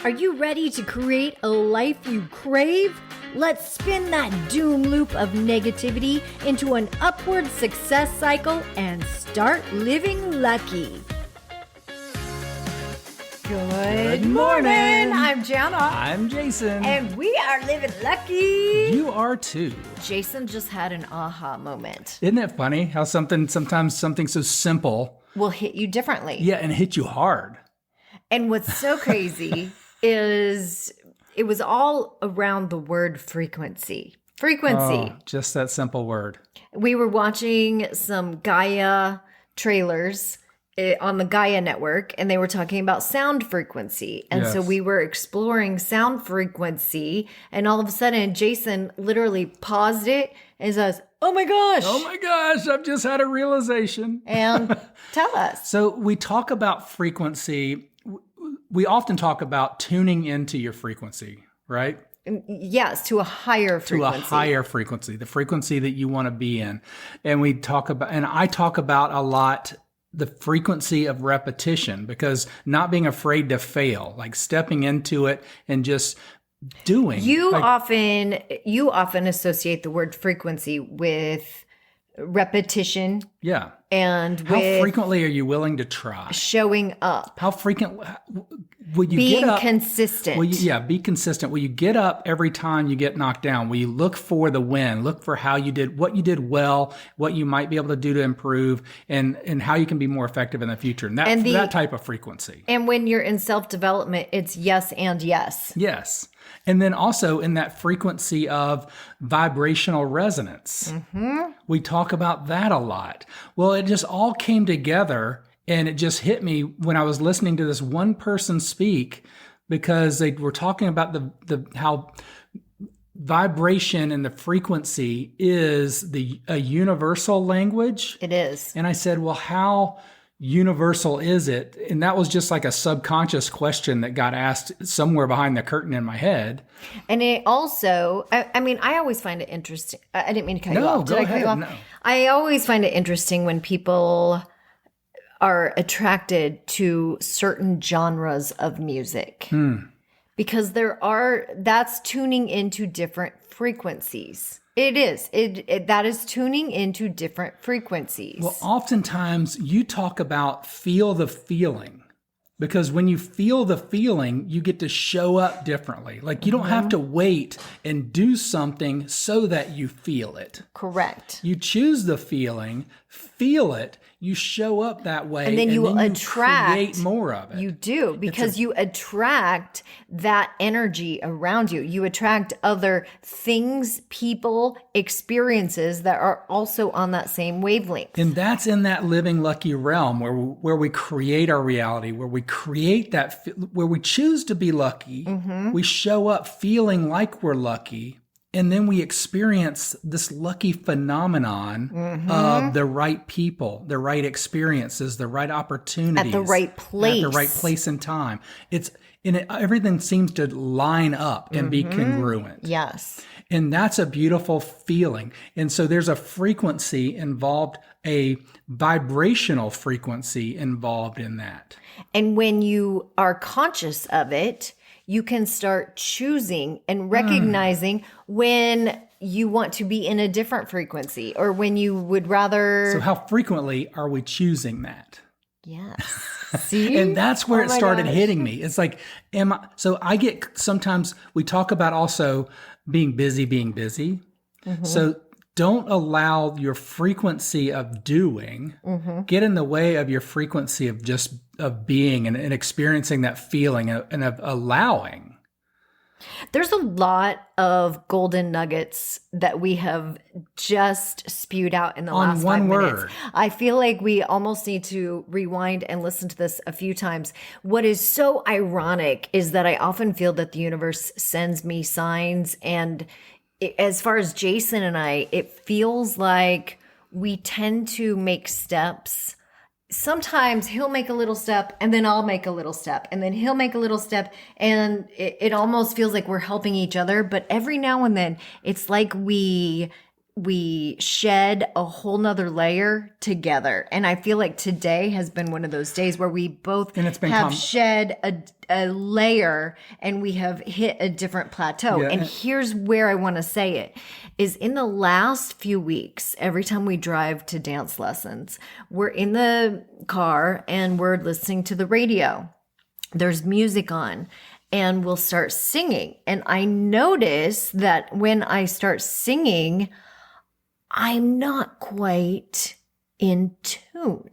Are you ready to create a life you crave? Let's spin that doom loop of negativity into an upward success cycle and start living lucky. Good morning. I'm Jana. I'm Jason. And we are living lucky. You are too. Jason just had an aha moment. Isn't it funny how sometimes something so simple will hit you differently? Yeah, and hit you hard. And what's so crazy is it was all around the word frequency. Frequency. Oh, just that simple word. We were watching some Gaia trailers on the Gaia network, and they were talking about sound frequency. And so we were exploring sound frequency, and all of a sudden, Jason literally paused it and says, "Oh my gosh, I've just had a realization." And tell us. So we talk about frequency. We often talk about tuning into your frequency, right? Yes, to a higher frequency. To a higher frequency, the frequency that you want to be in. And I talk about a lot the frequency of repetition, because not being afraid to fail, like stepping into it and just doing. You often associate the word frequency with repetition. Yeah. And how frequently are you willing to try? Showing up. How frequent will you being get up? Consistent. Be consistent. Will you get up every time you get knocked down? Will you look for the win? Look for how you did, what you did well, what you might be able to do to improve, and how you can be more effective in the future. And that type of frequency. And when you're in self-development, it's yes and yes. Yes. And then also in that frequency of vibrational resonance. Mm-hmm. We talk about that a lot. Well, it just all came together, and it just hit me when I was listening to this one person speak, because they were talking about the how vibration and the frequency is a universal language. It is. And I said, well, how universal is it? And that was just like a subconscious question that got asked somewhere behind the curtain in my head. And it also, I always find it interesting. I didn't mean to cut you off. Did I cut you off? No. I always find it interesting when people are attracted to certain genres of music. Because that's tuning into different frequencies. It is. That is tuning into different frequencies. Well, oftentimes you talk about feel the feeling, because when you feel the feeling, you get to show up differently. Like you don't have to wait and do something so that you feel it. Correct. You choose the feeling, feel it, you show up that way, and then you create more of it. You do, because you attract that energy around you. You attract other things, people, experiences that are also on that same wavelength. And that's in that living lucky realm where we create our reality, where we create that, where we choose to be lucky. Mm-hmm. We show up feeling like we're lucky. And then we experience this lucky phenomenon of the right people, the right experiences, the right opportunities. At the right place. At the right place and time. Everything seems to line up and be congruent. Yes. And that's a beautiful feeling. And so there's a frequency involved, a vibrational frequency involved in that. And when you are conscious of it, you can start choosing and recognizing when you want to be in a different frequency, or when you would rather. So how frequently are we choosing that? Yes. See? And that's where it started hitting me. It's like, sometimes we talk about also being busy. Mm-hmm. So don't allow your frequency of doing get in the way of your frequency of being and experiencing that feeling and of allowing. There's a lot of golden nuggets that we have just spewed out in the last 5 minutes. I feel like we almost need to rewind and listen to this a few times. What is so ironic is that I often feel that the universe sends me signs, and as far as Jason and I, it feels like we tend to make steps. Sometimes he'll make a little step, and then I'll make a little step, and then he'll make a little step, and it almost feels like we're helping each other. But every now and then, it's like we we shed a whole nother layer together. And I feel like today has been one of those days where we both have shed a layer and we have hit a different plateau. Yeah. And here's where I want to say it is in the last few weeks, every time we drive to dance lessons, we're in the car and we're listening to the radio. There's music on. And we'll start singing. And I notice that when I start singing, I'm not quite in tune.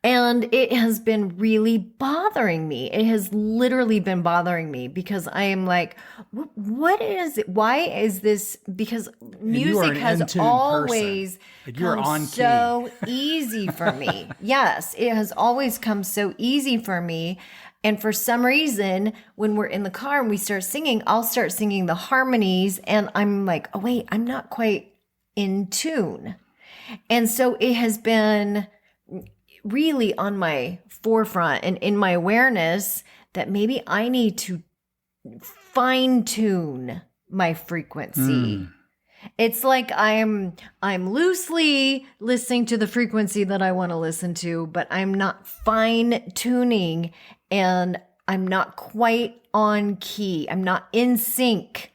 And it has been really bothering me. It has literally been bothering me because I am like, what is it? Why is this? Because music has always come so easy for me. Yes, it has always come so easy for me. And for some reason, when we're in the car and we start singing, I'll start singing the harmonies and I'm like, oh, wait, I'm not quite in tune. And so it has been really on my forefront and in my awareness that maybe I need to fine tune my frequency. It's like I'm loosely listening to the frequency that I want to listen to, but I'm not fine tuning and I'm not quite on key. I'm not in sync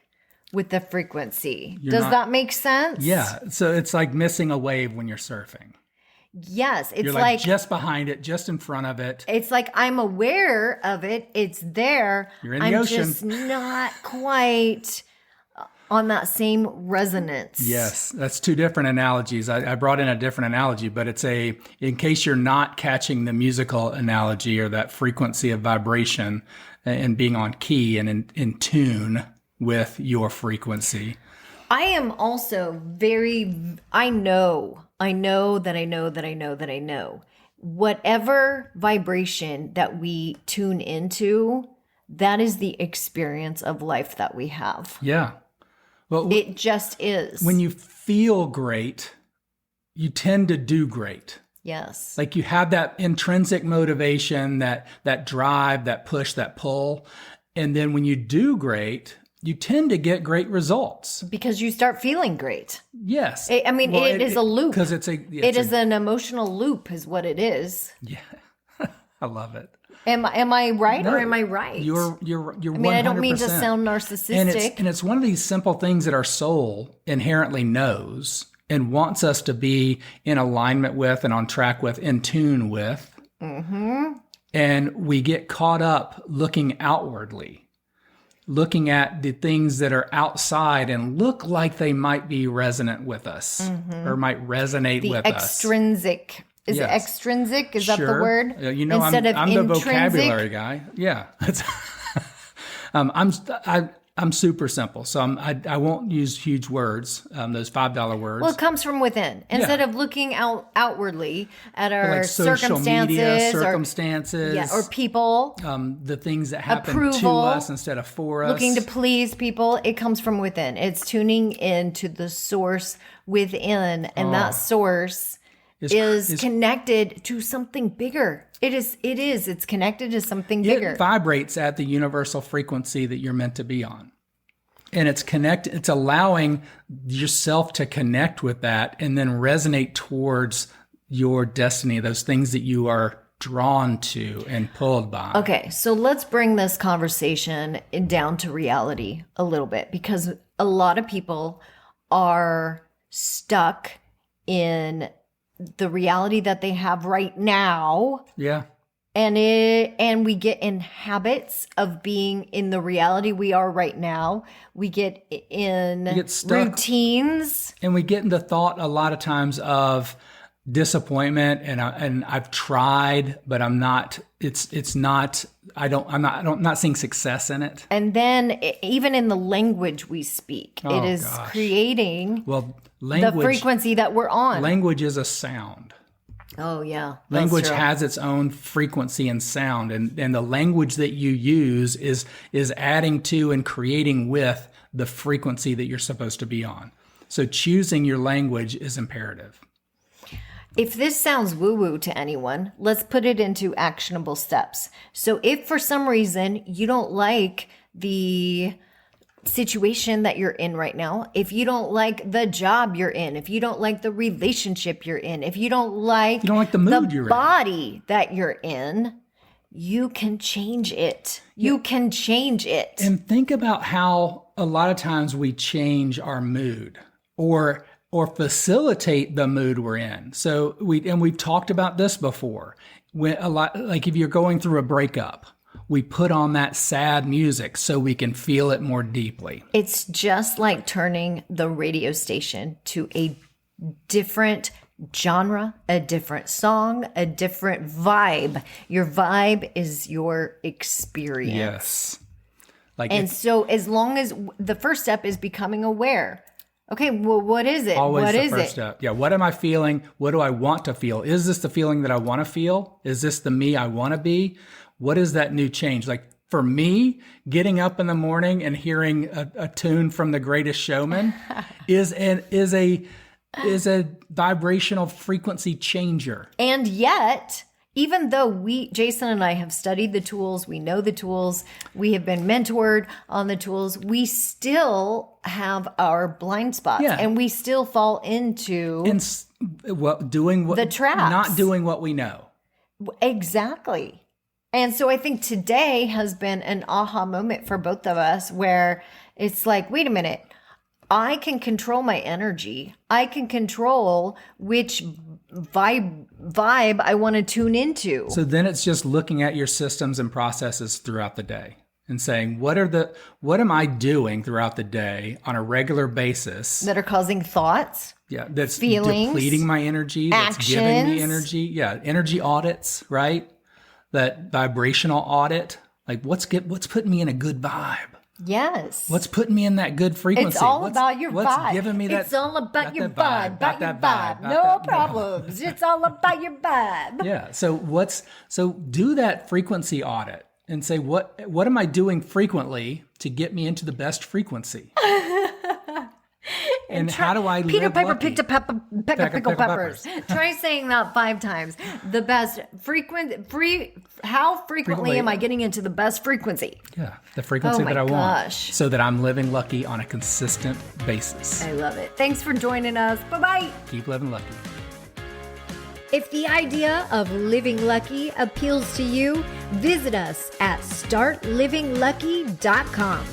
with the frequency. Does that make sense? Yeah. So it's like missing a wave when you're surfing. Yes. It's you're like just behind it, just in front of it. It's like I'm aware of it. It's there. You're in the ocean. I'm just not quite on that same resonance. Yes, that's two different analogies. I brought in a different analogy, but it's in case you're not catching the musical analogy or that frequency of vibration and being on key and in tune with your frequency. I am also I know whatever vibration that we tune into, that is the experience of life that we have. Yeah. Well, it just is. When you feel great, you tend to do great. Yes. Like you have that intrinsic motivation, that drive, that push, that pull. And then when you do great, you tend to get great results. Because you start feeling great. Yes. It is a loop. Because it is an emotional loop is what it is. Yeah. I love it. Am I right or am I right? You're 100%. I mean, I don't mean to sound narcissistic. And it's one of these simple things that our soul inherently knows and wants us to be in alignment with and on track with, in tune with. Mm-hmm. And we get caught up looking outwardly, looking at the things that are outside and look like they might be resonant with us or might resonate with us. Extrinsic. Is it extrinsic? Is that the word? Instead of I'm the vocabulary guy. Yeah. I'm super simple. So I won't use huge words, those $5 words. Well, it comes from within. Instead of looking outwardly at our like circumstances, or people. The things that happen to us instead of for us. Looking to please people. It comes from within. It's tuning into the source within. And that source is connected to something bigger. It's connected to something bigger. It vibrates at the universal frequency that you're meant to be on. And it's allowing yourself to connect with that and then resonate towards your destiny, those things that you are drawn to and pulled by. Okay, so let's bring this conversation down to reality a little bit, because a lot of people are stuck in the reality that they have right now. Yeah. And we get in habits of being in the reality we are right now. We get in routines. And we get in the thought a lot of times of disappointment and I've tried, but I'm not seeing success in it. And then even in the language we speak, it is creating the frequency that we're on. Language is a sound. Oh, yeah. Language has its own frequency and sound. And the language that you use is adding to and creating with the frequency that you're supposed to be on. So choosing your language is imperative. If this sounds woo-woo to anyone, let's put it into actionable steps. So if for some reason you don't like the situation that you're in right now, if you don't like the job you're in, if you don't like the relationship you're in, if you don't like the mood you're in, body that you're in, you can change it. You can change it. And think about how a lot of times we change our mood or facilitate the mood we're in. So we've talked about this before. When like if you're going through a breakup, we put on that sad music so we can feel it more deeply. It's just like turning the radio station to a different genre, a different song, a different vibe. Your vibe is your experience. Yes. So as long as the first step is becoming aware. Okay, well, what is it? Always what the is first it? step. Yeah, what am I feeling? What do I want to feel? Is this the feeling that I want to feel? Is this the me I want to be? What is that new change? Like for me, getting up in the morning and hearing a tune from The Greatest Showman is a vibrational frequency changer. And yet, even though Jason and I have studied the tools, we know the tools, we have been mentored on the tools, we still have our blind spots, and we still fall into the traps, not doing what we know. Exactly. And so I think today has been an aha moment for both of us where it's like, wait a minute, I can control my energy. I can control which vibe I want to tune into. So then it's just looking at your systems and processes throughout the day and saying, what am I doing throughout the day on a regular basis that are causing thoughts? Yeah, that's feelings, depleting my energy, that's actions, giving me energy. Yeah, energy audits, right? That vibrational audit, like what's putting me in a good vibe? Yes. What's putting me in that good frequency? It's all about your what's vibe. Giving me that, it's all about your vibe, about that vibe. No problems. It's all about your vibe. Yeah. So do that frequency audit and say, what am I doing frequently to get me into the best frequency? And how do I Peter live Piper lucky? picked a pickle peppers. Try saying that 5 times. The best how frequently am I getting into the best frequency? Yeah, the frequency that I want. So that I'm living lucky on a consistent basis. I love it. Thanks for joining us. Bye-bye. Keep living lucky. If the idea of living lucky appeals to you, visit us at startlivinglucky.com.